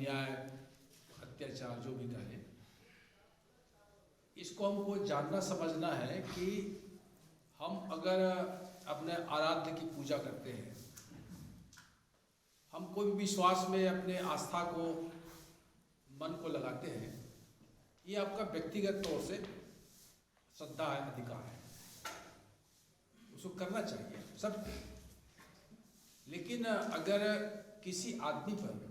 अन्याय, अत्याचार जो भी कहें, इसको हमको जानना समझना है कि हम अगर अपने आराध्य की पूजा करते हैं, हम कोई भी विश्वास में अपने आस्था को, मन को लगाते हैं, ये आपका व्यक्तिगत तौर से श्रद्धा है, अधिकार है, उसको करना चाहिए सब। लेकिन अगर किसी आदमी पर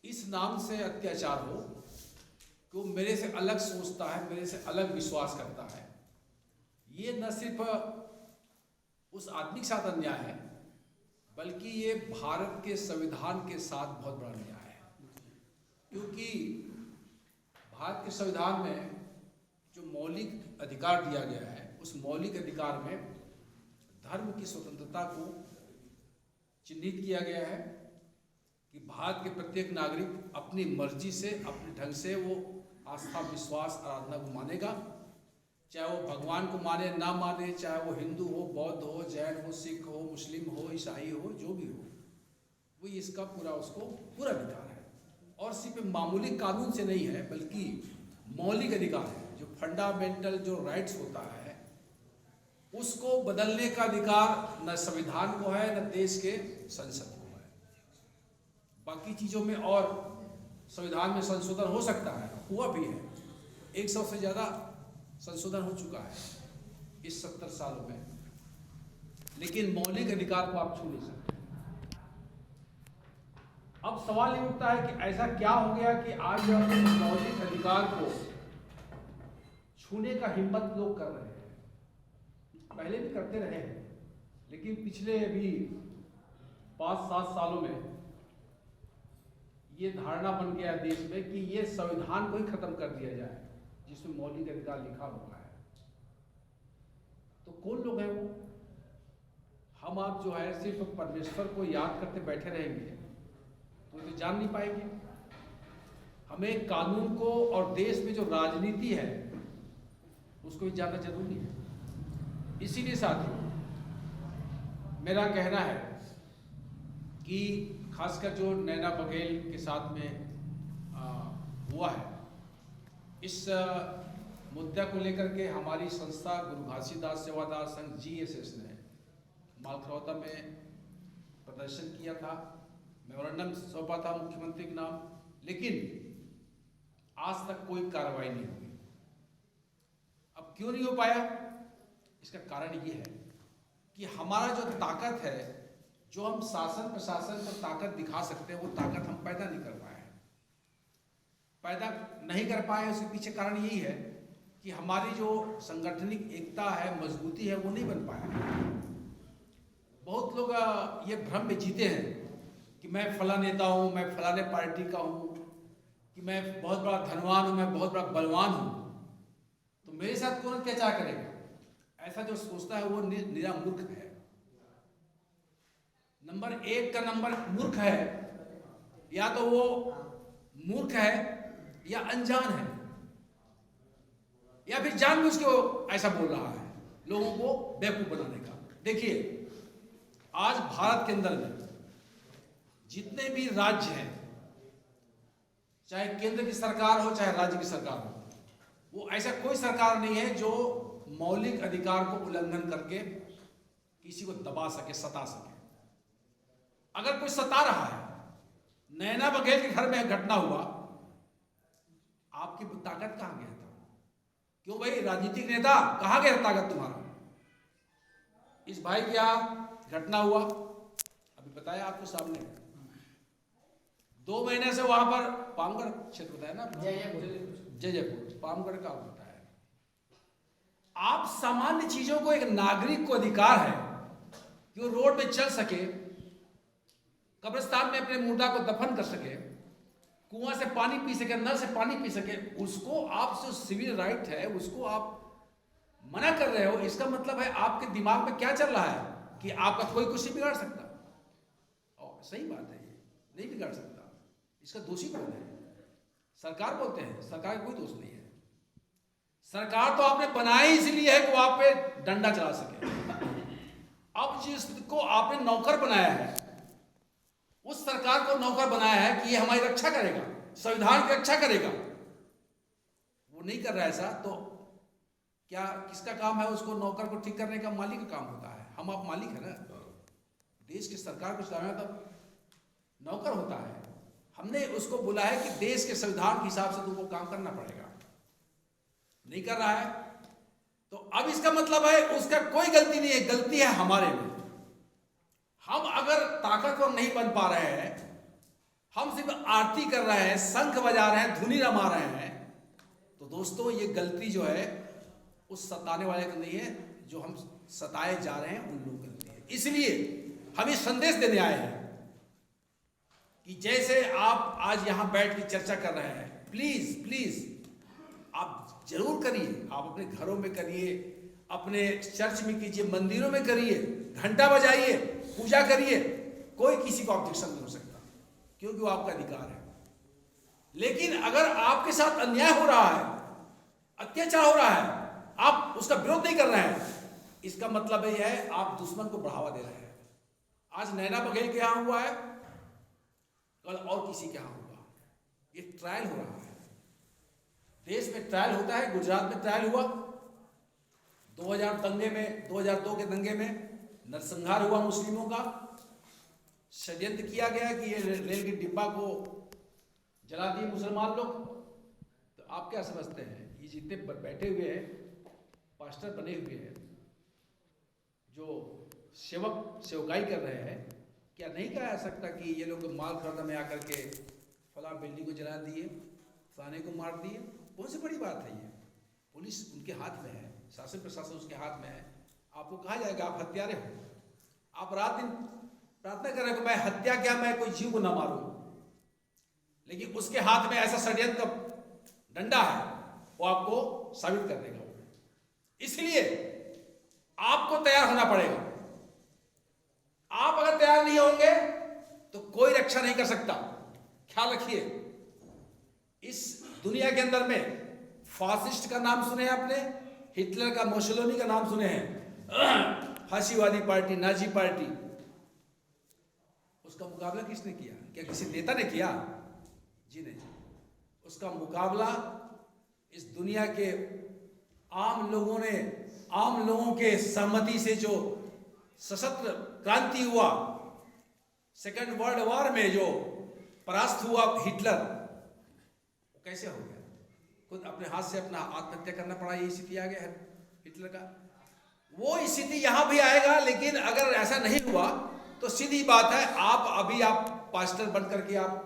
इस नाम से अत्याचार हो कि वो मेरे से अलग सोचता है, मेरे से अलग विश्वास करता है, ये न सिर्फ उस आदमी के साथ अन्याय है, बल्कि ये भारत के संविधान के साथ बहुत बड़ा अन्याय है। क्योंकि भारत के संविधान में जो मौलिक अधिकार दिया गया है, उस मौलिक अधिकार में धर्म की स्वतंत्रता को चिन्हित किया गया है कि भारत के प्रत्येक नागरिक अपनी मर्जी से, अपने ढंग से वो आस्था, विश्वास, आराधना को मानेगा, चाहे वो भगवान को माने ना माने, चाहे वो हिंदू हो, बौद्ध हो, जैन हो, सिख हो, मुस्लिम हो, ईसाई हो, जो भी हो, वो इसका पूरा उसको पूरा अधिकार है। और सिर्फ मामूली कानून से नहीं है, बल्कि मौलिक अधिकार है, जो फंडामेंटल जो राइट्स होता है, उसको बदलने का अधिकार न संविधान को है, न देश के संसद को है। बाकी चीज़ों में और संविधान में संशोधन हो सकता है, हुआ भी है, 100 से ज़्यादा संशोधन हो चुका है इस 70 सालों में, लेकिन मौलिक अधिकार को आप छू नहीं सकते। अब सवाल ये उठता है कि ऐसा क्या हो गया कि आज मौलिक अधिकार को छूने का हिम्मत लोग कर रहे हैं। पहले भी करते रहे हैं, लेकिन पिछले अभी 5-7 सालों में ये धारणा बन गया देश में कि ये संविधान को ही खत्म कर दिया जाए जिसमें मौलिक अधिकार लिखा हुआ है। तो कौन लोग हैं वो? हम आप जो है सिर्फ परमेश्वर को याद करते बैठे रहेंगे तो जान नहीं पाएंगे। हमें कानून को और देश में जो राजनीति है उसको भी जानना जरूरी है। इसीलिए साथियों, मेरा कहना है कि खासकर जो नैना बघेल के साथ में हुआ है, इस मुद्दा को लेकर के हमारी संस्था गुरु घासीदास सेवादार संघ GSS ने मालखरौदा में प्रदर्शन किया था, मेमोरेंडम सौंपा था मुख्यमंत्री के नाम, लेकिन आज तक कोई कार्रवाई नहीं हुई। अब क्यों नहीं हो पाया? इसका कारण ये है कि हमारा जो ताकत है, जो हम शासन प्रशासन को ताकत दिखा सकते हैं, वो ताकत हम पैदा नहीं कर पाए। पैदा नहीं कर पाए उसके पीछे कारण यही है कि हमारी जो संगठनिक एकता है, मजबूती है, वो नहीं बन पाया। बहुत लोग ये भ्रम में जीते हैं कि मैं फला नेता हूँ, मैं फलाने पार्टी का हूँ, कि मैं बहुत बड़ा धनवान हूँ, मैं बहुत बड़ा बलवान हूँ, तो मेरे साथ कौन अत्याचार करेगा? ऐसा जो सोचता है वो निरा मूर्ख है। नंबर 1 का नंबर मूर्ख है, या तो वो मूर्ख है या अनजान है, या फिर जानबूझ के वो ऐसा बोल रहा है लोगों को बेवकूफ बनाने का। देखिए, आज भारत के अंदर में जितने भी राज्य हैं, चाहे केंद्र की सरकार हो चाहे राज्य की सरकार हो, वो ऐसा कोई सरकार नहीं है जो मौलिक अधिकार को उल्लंघन करके किसी को दबा सके, सता सके। अगर कोई सता रहा है, नैना बघेल के घर में घटना हुआ, आपकी ताकत कहां गया था? क्यों भाई, राजनीतिक नेता, कहां गया ताकत तुम्हारा? इस भाई के यहां घटना हुआ, अभी बताया आपको सामने, 2 महीने से वहां पर पामगढ़ क्षेत्र बताया ना, जयपुर पामगढ़ का होता है। आप सामान्य चीजों को, एक नागरिक को अधिकार है कि वो रोड में चल सके, कब्रिस्तान में अपने मुर्दा को दफन कर सके, कुआं से पानी पी सके, नल से पानी पी सके, उसको आप जो सिविल राइट है उसको आप मना कर रहे हो। इसका मतलब है आपके दिमाग में क्या चल रहा है कि आपका कोई कुछ नहीं बिगाड़ सकता। और सही बात है, ये नहीं बिगाड़ सकता। इसका दोषी कौन है? सरकार बोलते हैं, सरकार का कोई दोष नहीं है। सरकार तो आपने बनाई इसलिए है कि वो आप पे डंडा चला सके। अब जिसको आपने नौकर बनाया है, उस सरकार को नौकर बनाया है कि ये हमारी रक्षा करेगा, संविधान की रक्षा करेगा, वो नहीं कर रहा है ऐसा, तो क्या किसका काम है उसको नौकर को ठीक करने का? मालिक का काम होता है। हम आप मालिक है ना, देश की सरकार को चलाना तब नौकर होता है। हमने उसको बोला है कि देश के संविधान के हिसाब से तुमको काम करना पड़ेगा, नहीं कर रहा है तो अब इसका मतलब है उसका कोई गलती नहीं है, गलती है हमारे में। हम अगर ताकतवर नहीं बन पा रहे हैं, हम सिर्फ आरती कर रहे हैं, शंख बजा रहे हैं, धुनी रमा रहे हैं, तो दोस्तों ये गलती जो है उस सताने वाले की नहीं है, जो हम सताए जा रहे हैं उन लोगों की गलती है। इसलिए हम ये संदेश देने आए हैं कि जैसे आप आज यहां बैठ के चर्चा कर रहे हैं, प्लीज प्लीज आप जरूर करिए, आप अपने घरों में करिए, अपने चर्च में कीजिए, मंदिरों में करिए, घंटा बजाइए, पूजा करिए, कोई किसी को ऑब्जेक्शन नहीं हो सकता, क्योंकि वो आपका अधिकार है। लेकिन अगर आपके साथ अन्याय हो रहा है, अत्याचार हो रहा है, आप उसका विरोध नहीं कर रहे हैं, इसका मतलब यह है आप दुश्मन को बढ़ावा दे रहे हैं। आज नैना बघेल के यहां हुआ है, कल और किसी के यहां होगा। ये ट्रायल हो रहा है, देश में ट्रायल होता है। गुजरात में ट्रायल हुआ, 2002 के दंगे में नरसंहार हुआ मुस्लिमों का, षड्यंत्र किया गया कि ये रेल के डिब्बा को जला दिए मुसलमान लोग। तो आप क्या समझते हैं, ये जितने बैठे हुए हैं पास्टर बने हुए हैं, जो सेवकाई कर रहे हैं, क्या नहीं कहा जा सकता कि ये लोग माल खरीदने में आकर के फला बिल्डिंग को जला दिए, फलाने को मार दिए? कौन सी बड़ी बात है? ये पुलिस उनके हाथ में है, शासन प्रशासन उसके हाथ में है। आपको कहा जाएगा आप हत्यारे हो, आप रात दिन प्रार्थना कर रहे हो मैं हत्या क्या, मैं कोई जीव को ना मारूं, लेकिन उसके हाथ में ऐसा षड्यंत्र का डंडा है, वो आपको साबित कर देगा। इसलिए आपको तैयार होना पड़ेगा। आप अगर तैयार नहीं होंगे तो कोई रक्षा नहीं कर सकता। ख्याल रखिए, इस दुनिया के अंदर में फासिस्ट का नाम सुने हैं आपने, हिटलर का, मुसोलिनी का नाम सुने हैं, फांसीवादी पार्टी, नाजी पार्टी, उसका मुकाबला किसने किया? क्या किसी नेता ने किया? जी नहीं। उसका मुकाबला इस दुनिया के आम लोगों ने, आम लोगों के सहमति से जो सशस्त्र क्रांति हुआ, सेकेंड वर्ल्ड वॉर में जो परास्त हुआ हिटलर, वो कैसे हो गया? खुद अपने हाथ से अपना आत्महत्या करना पड़ा, ये स्थिति आ गया है हिटलर का। वो स्थिति यहां भी आएगा, लेकिन अगर ऐसा नहीं हुआ तो सीधी बात है, आप अभी आप पास्टर बन करके आप